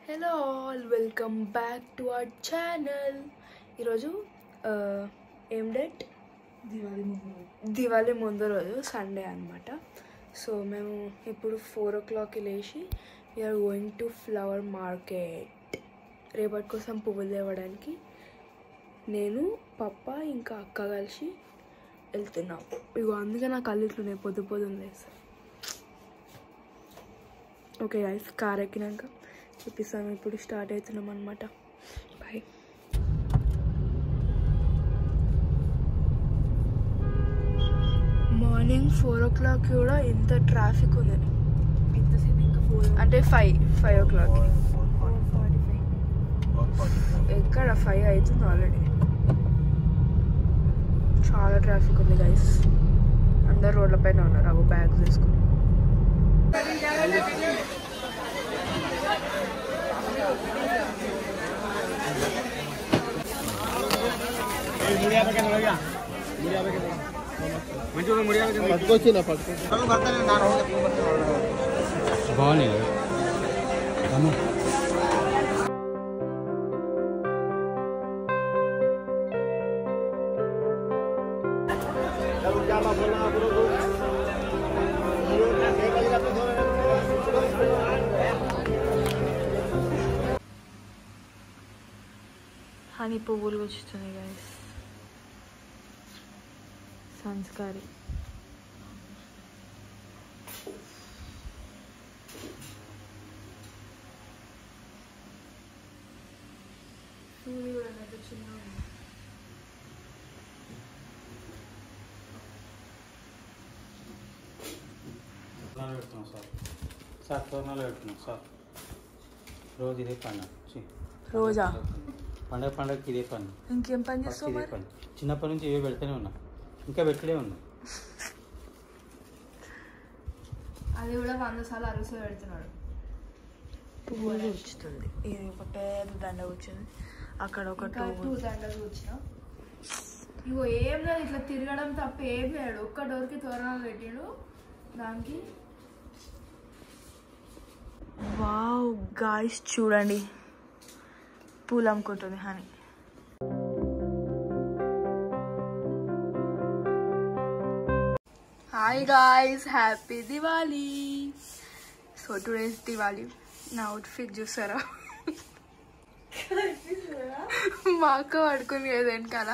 Hello all, welcome back to our channel. ఈరోజు ఏం date? Diwali ముందు రోజు సండే అనమాట. సో మేము ఇప్పుడు 4 o'clock లేచి we are going to flower market. రేపటి కోసం పువ్వులు తేవడానికి నేను పప్ప ఇంకా అక్క కలిసి వెళ్తున్నాం. ఇగో అందుకే నా కళ్ళు ఇట్లున్నాయి, పొద్దున్న లేసి. ఓకే గైస్, కార్ ఎక్కినాక చూపిస్తాము. ఇప్పుడు స్టార్ట్ అవుతున్నాం అనమాట. బాయ్. మార్నింగ్ 4 o'clock కూడా ఇంత ట్రాఫిక్ ఉంది. ఎంతసేపు? ఇంకా 4 అంటే 5 o'clock. ఎక్కడ 5 అవుతుంది ఆల్రెడీ. చాలా ట్రాఫిక్ ఉంది గైస్. అందరు రోడ్ల పైన ఉన్నారు. అవి బ్యాగ్స్ వేసుకుని. బాగుంది. హనీ పువ్వులు వచ్చుతున్నాయి గైస్. సంస్కారి పూలు కూడా ఎంత చిన్నగా ఉంది. పెడుతున్నాం సార్ తోరణాలు పెడుతున్నాం సార్. రోజు ఇదే పని. రోజా? పండగకి ఇదే పని. ఇంకేం పని చేస్తావు? పని చిన్నప్పటి నుంచి ఏవో పెడతానే ఉన్నా, ఇంకా పెట్టలే ఉన్నా. అది కూడా 100 సార్లు అరుసు పెడుతున్నాడు. పువ్వులు వచ్చుతుంది. ఇది ఒక పెద్ద దండ వచ్చింది. అక్కడ ఒక 2 దండలు వచ్చినా. ఇగో ఏం లేదు, ఇట్లా తిరగడం తప్ప ఏం లేడు. ఒక్క డోర్కి తోరణాలు పెట్టాడు దానికి. వావ్ గాయ్స్, చూడండి పూలు అమ్ముకుంటుంది Honey. Hi guys, happy Diwali. So today is Diwali. నా అవుట్ఫిట్ చూసారా? మా అక్క పడుకుని లేదు వెనకాల,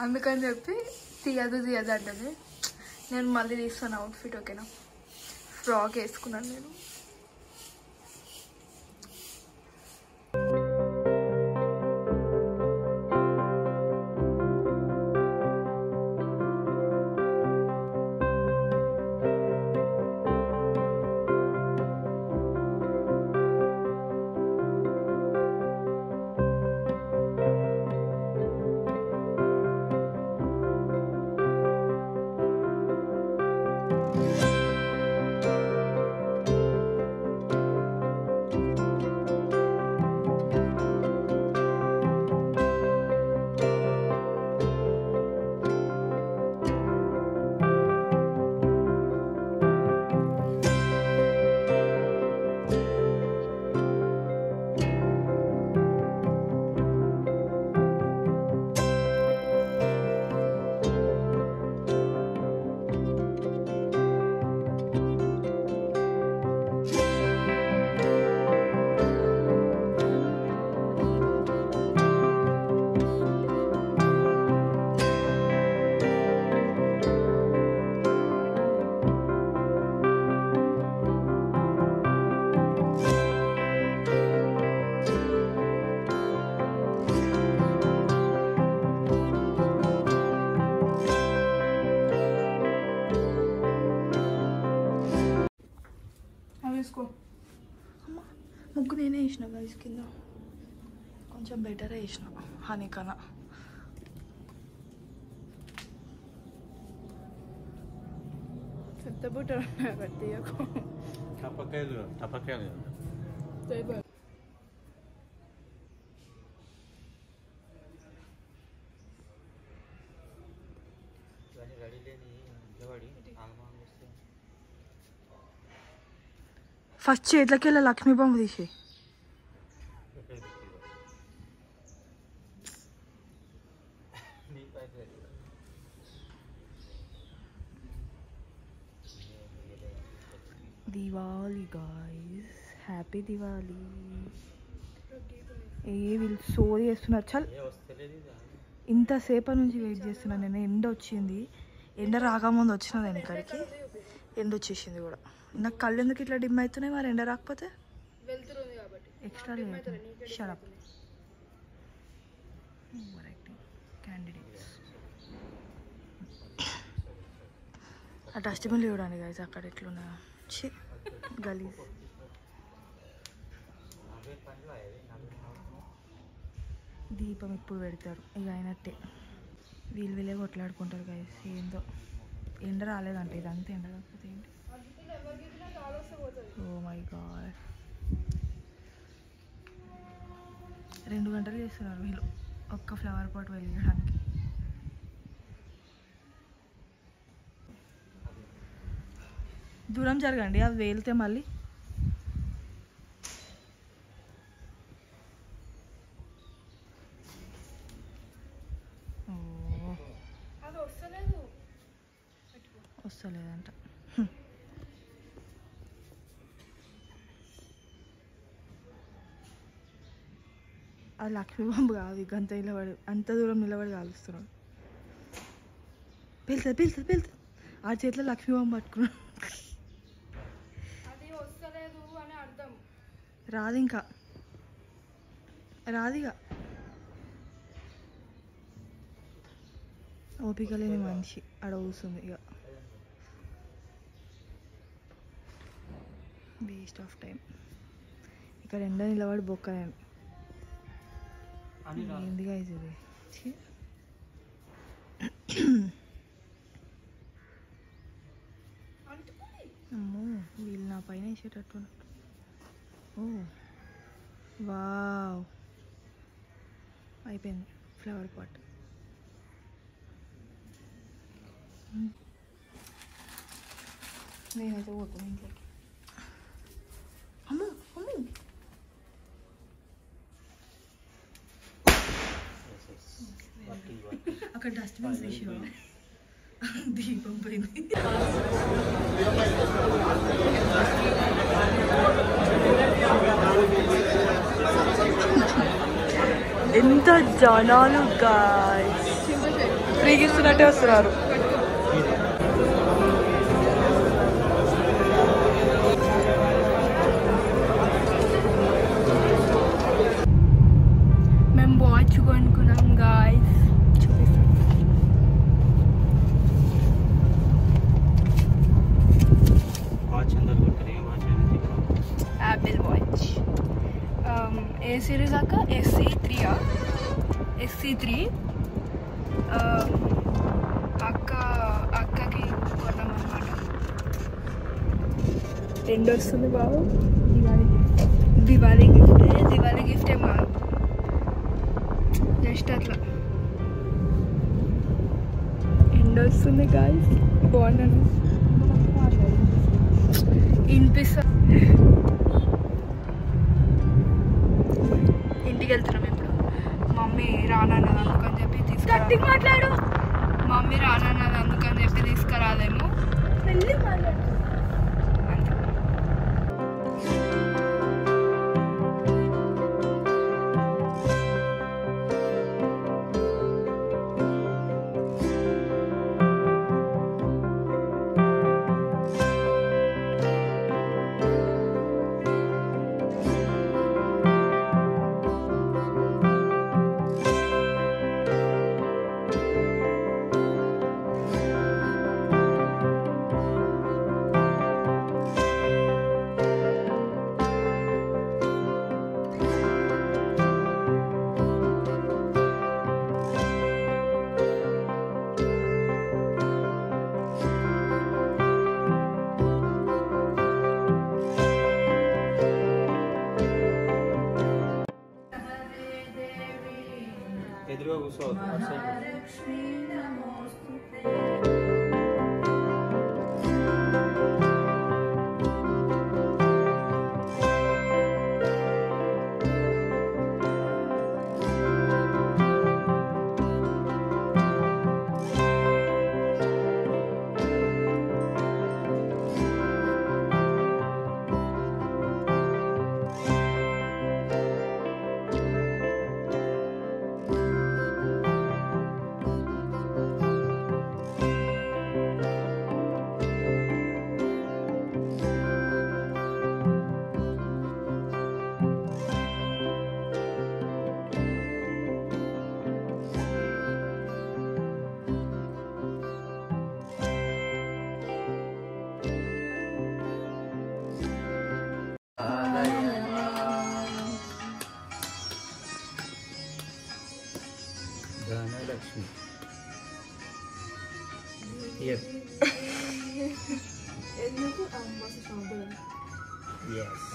అందుకని చెప్పి తీయదు అంటది. నేను మళ్ళీ తీస్తాను అవుట్ఫిట్. ఓకేనా? ఫ్రాక్ వేసుకున్నాను నేను. అమ్మా, ముగ్గు నేనే వేసిన గైస్. కింద కొంచెం బెటర్ వేసిన హనీ కన్నా. పెద్ద బుట్ట టపకాయలు ఫస్ట్ చేతిలోకి వెళ్ళి లక్ష్మీ బొమ్మ తీసి దివాలి గాయస్, హ్యాపీ దివాలి. వీళ్ళు సోది చేస్తున్నారు. చల్, ఇంతసేపటి నుంచి వెయిట్ చేస్తున్నాను నేను. ఎండ వచ్చింది, ఎండ రాకముందు వచ్చిన నేను ఇక్కడికి, ఎండ వచ్చేసింది కూడా. నాకు కళ్ళు ఎందుకు ఇట్లా డిమ్ అవుతున్నాయి మరి ఎండ రాకపోతే? Extra shut up candidates. ఆ డస్ట్బిన్లు చూడండి గైస్ అక్కడ ఎట్లున్నా. ఛీ గలీజ్. దీపం ఇప్పుడు పెడతారు ఇక అయినట్టే. వీళ్ళే కొట్లాడుకుంటారు గైస్. ఏందో ఎండ రాలేదంటే ఇదంతా ఎండ కాకపోతే ఏంటి? ఓ మై గాడ్, 2 గంటలు చేస్తున్నారు వీళ్ళు ఒక్క ఫ్లవర్ పాట్ వెలిగడానికి. దూరం జరగండి, అవి వేలితే మళ్ళీ. వస్తలేదంట. అది లక్ష్మీ బాంబు కాదు, గంత నిలబడి అంత దూరం నిలబడి కాలుస్తున్నాడు. పెళ్తుంది పెళ్తుంది పెళ్తుంది. ఆ చేతిలో లక్ష్మీ బాంబు పట్టుకున్నాడు. రాదు ఇంకా, రాదిగా. ఓపిక లేని మనిషి ఆడ కూర్చుంది ఇక. Waste of time. ఇక్కడ ఎండ నిలబడి బొక్కలేను. ఏందిగా ఇది? అమ్మో, వీళ్ళు నా పైన వేసేటట్టు. ఓ వావ్, అయిపోయింది ఫ్లవర్ పాట్. నేనైతే పోతాను ఇంట్లోకి. అమ్మో అమ్మో, అక్కడ డస్ట్బిన్స్ వేసావా? దీపం పోయింది. ఎంత జనాలు గాయ్స్, ఫ్రీగా ఇస్తున్నట్టే వస్తున్నారు. మేము వాచ్ కొనుక్కున్నాం గాయ్స్, చూపిస్తాం. Apple watch. ఏ సిరీస్ అక్క? SC3. SC3 అక్కకి కొన్నాం అన్నమాట. 2 వస్తుంది బాబు. దివాళీ గిఫ్ట్ ఏం కాదు, జస్ట్ అట్లా. ఎండ వస్తుంది గాయ్స్, బాగున్నాను వినిపిస్తా. ఇంటికి వెళ్తున్నాం ఇప్పుడు. మమ్మీ రానన్నది అందుకని చెప్పి తీసుకురాడు. మమ్మీ రానన్నది అందుకని చెప్పి తీసుకురాలేము. వెళ్ళి మాట్లాడు. ఎదురుగా కూర్చోవద్దు, అటు సైడ్ ధనలక్ష్మి ఎందుకు అమ్మ శోభన ఎస్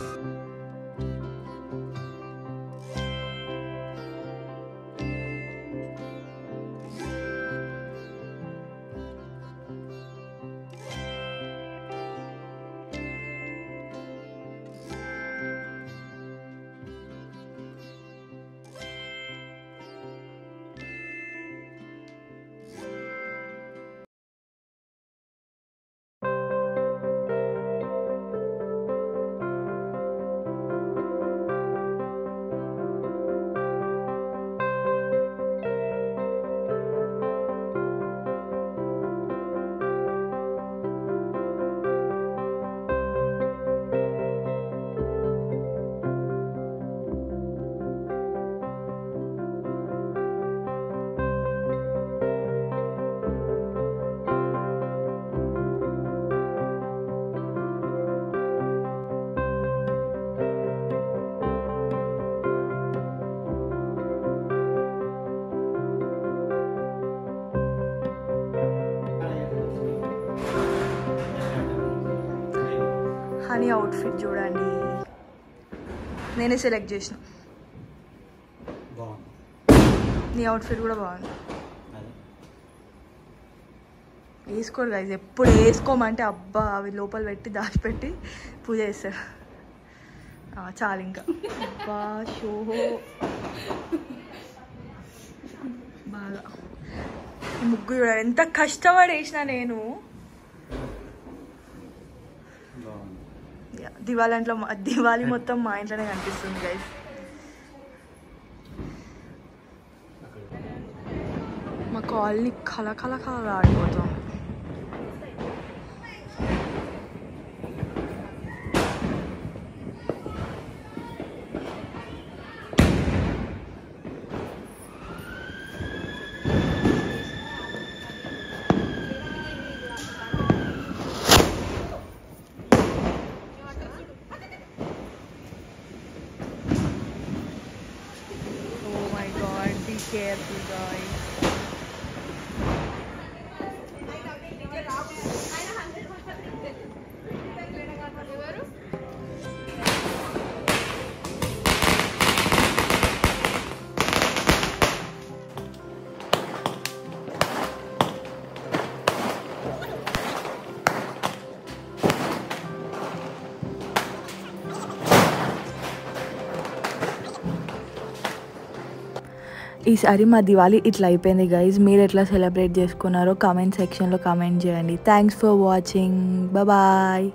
హనీ అవుట్ఫిట్ చూడండి, నేనే సెలెక్ట్ చేసిన. బాగుంది. నీ అవుట్ఫిట్ కూడా బాగుంది. అదే వేసుకోరు గైస్, ఎప్పుడు వేసుకోమంటే అబ్బా అవి లోపల పెట్టి దాచిపెట్టి పూజ చేస్తారు. చాలు ఇంకా. అబ్బా షో బాగా ఈ ముగ్గు చూడాలి, ఎంత కష్టపడి వేసిన నేను. బాగుంది. దివాళీ మొత్తం మా ఇంట్లోనే కనిపిస్తుంది గైస్. మా కాలనీ కళ ఆడిపోతుంది. Careful guys. ఈసారి మా దివాళీ ఇట్లా అయిపోయింది గైజ్. మీరు ఎట్లా సెలబ్రేట్ చేసుకున్నారో కామెంట్ సెక్షన్లో కామెంట్ చేయండి. Thanks for watching. బాయ్.